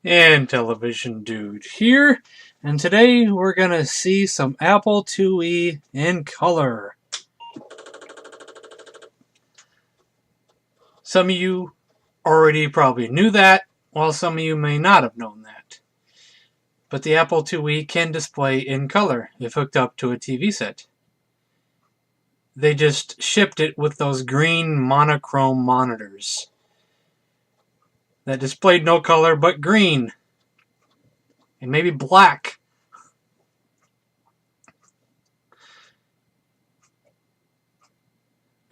And Television Dude here, and today we're gonna see some Apple IIe in color. Some of you already probably knew that, while some of you may not have known that. But the Apple IIe can display in color if hooked up to a TV set. They just shipped it with those green monochrome monitors that displayed no color but green and maybe black.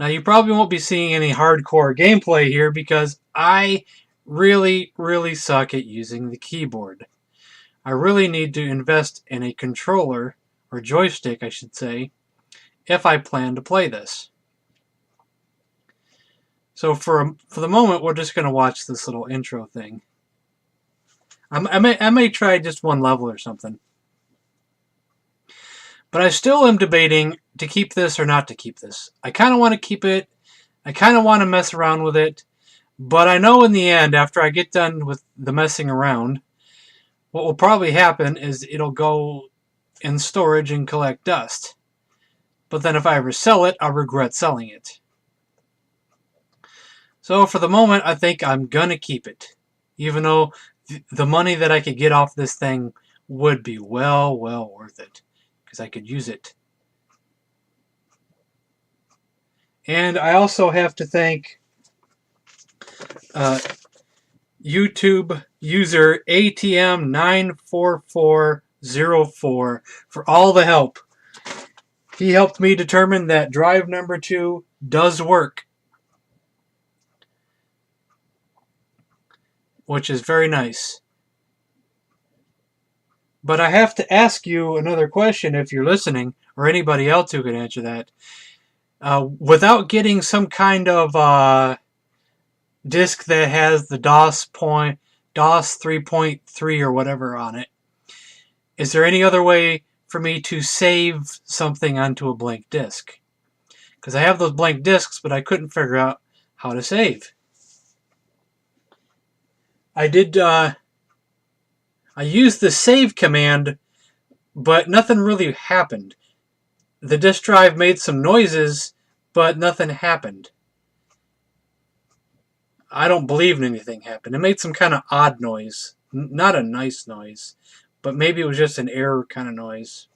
Now, you probably won't be seeing any hardcore gameplay here because I really suck at using the keyboard. I really need to invest in a controller, or joystick I should say, if I plan to play this. So for the moment, we're just going to watch this little intro thing. I may try just one level or something. But I still am debating to keep this or not to keep this. I kind of want to keep it. I kind of want to mess around with it. But I know in the end, after I get done with the messing around, what will probably happen is it'll go in storage and collect dust. But then if I ever sell it, I'll regret selling it. So for the moment, I think I'm going to keep it. Even though the money that I could get off this thing would be well worth it. Because I could use it. And I also have to thank YouTube user ATM94404 for all the help. He helped me determine that drive number 2 does work, which is very nice. But I have to ask you another question if you're listening, or anybody else who can answer that. Without getting some kind of disk that has the DOS 3.3 or whatever on it, is there any other way for me to save something onto a blank disk? Because I have those blank disks, but I couldn't figure out how to save. I used the save command, but nothing really happened. The disk drive made some noises, but nothing happened. I don't believe anything happened. It made some kind of odd noise. Not a nice noise, but maybe it was just an error kind of noise.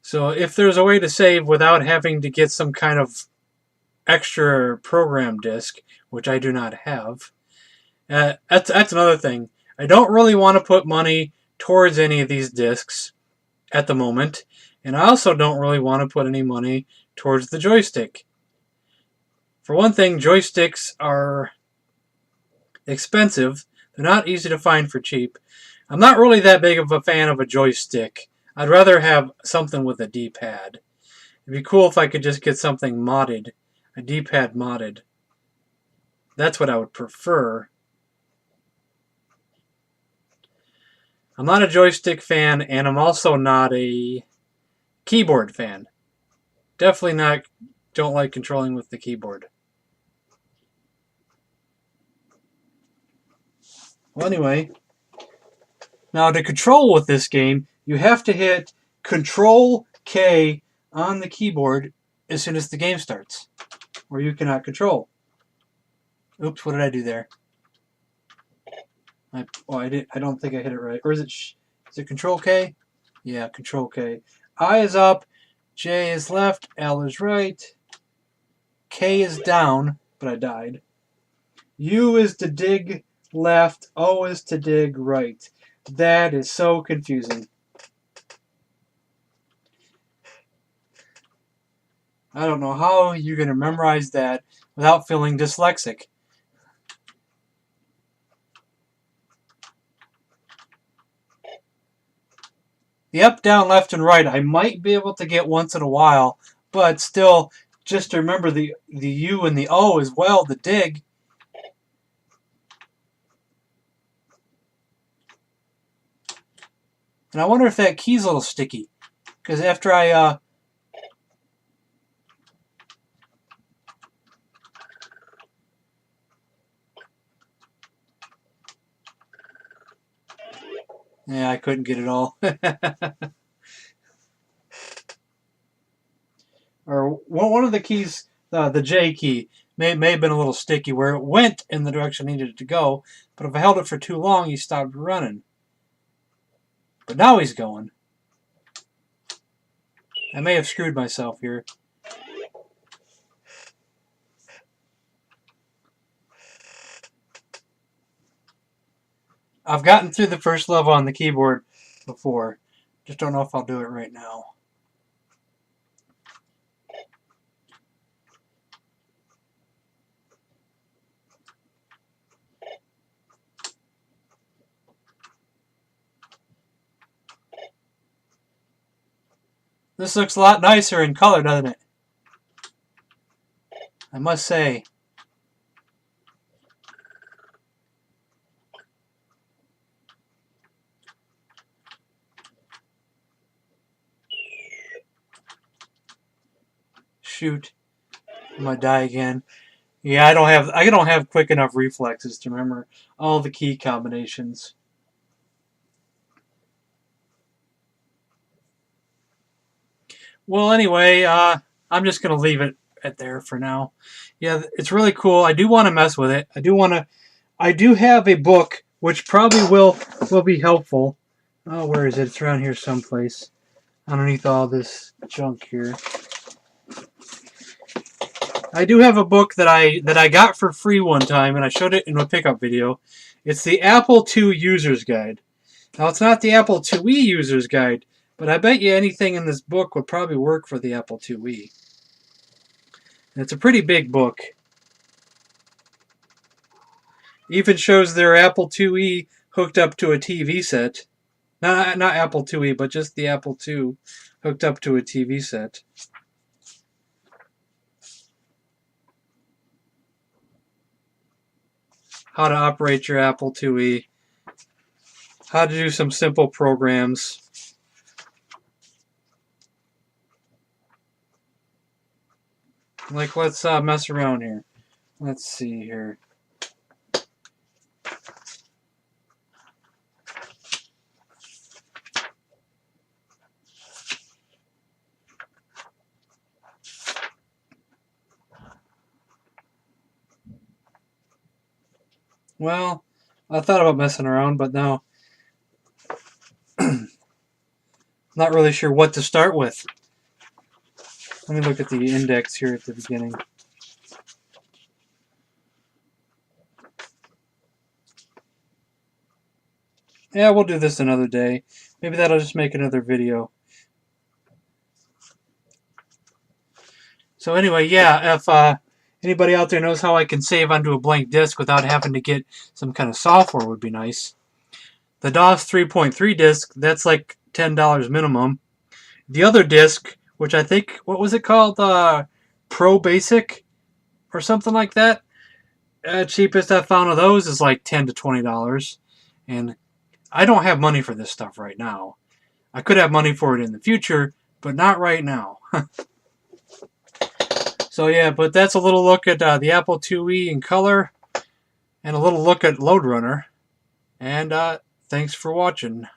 So if there's a way to save without having to get some kind of extra program disk, which I do not have, that's another thing. I don't really want to put money towards any of these discs at the moment, and I also don't really want to put any money towards the joystick. For one thing, joysticks are expensive. They're not easy to find for cheap. I'm not really that big of a fan of a joystick. I'd rather have something with a D-pad. It'd be cool if I could just get something modded, a D-pad modded. That's what I would prefer. I'm not a joystick fan, and I'm also not a keyboard fan. Definitely not, don't like controlling with the keyboard. Well, anyway, now to control with this game, you have to hit Control K on the keyboard as soon as the game starts, or you cannot control. Oops, what did I do there? I don't think I hit it right. Or is it Control K? Yeah, Control K. I is up, J is left, L is right, K is down, but I died. U is to dig left, O is to dig right. That is so confusing. I don't know how you're going to memorize that without feeling dyslexic. The up, down, left, and right I might be able to get once in a while, but still, just to remember the U and the O as well, the dig. And I wonder if that key's a little sticky, because after I Yeah, I couldn't get it all. Or one of the keys, the J key, may have been a little sticky where it went in the direction I needed it to go, but if I held it for too long, he stopped running. But now he's going. I may have screwed myself here. I've gotten through the first level on the keyboard before. Just don't know if I'll do it right now. This looks a lot nicer in color, doesn't it? I must say. Shoot. I'm gonna die again. Yeah, I don't have quick enough reflexes to remember all the key combinations. Well, anyway, I'm just gonna leave it at there for now. Yeah, it's really cool. I do want to mess with it. I do have a book which probably will be helpful. Oh, where is it? It's around here someplace. Underneath all this junk here. I do have a book that I got for free one time, and I showed it in a pickup video. It's the Apple II User's Guide. Now, it's not the Apple IIe User's Guide, but I bet you anything in this book would probably work for the Apple IIe. And it's a pretty big book. Even shows their Apple IIe hooked up to a TV set. Not Apple IIe, but just the Apple II hooked up to a TV set. How to operate your Apple IIe. How to do some simple programs. Like, let's mess around here. Let's see here. Well, I thought about messing around, but no. Not really sure what to start with. Let me look at the index here at the beginning. Yeah, we'll do this another day. Maybe that'll just make another video. So anyway, yeah, if anybody out there knows how I can save onto a blank disk without having to get some kind of software, would be nice. The DOS 3.3 disk, that's like $10 minimum. The other disk, which I think, what was it called? Pro Basic or something like that. Cheapest I found of those is like $10 to $20. And I don't have money for this stuff right now. I could have money for it in the future, but not right now. So yeah, but that's a little look at the Apple IIe in color and a little look at Lode Runner. And thanks for watching.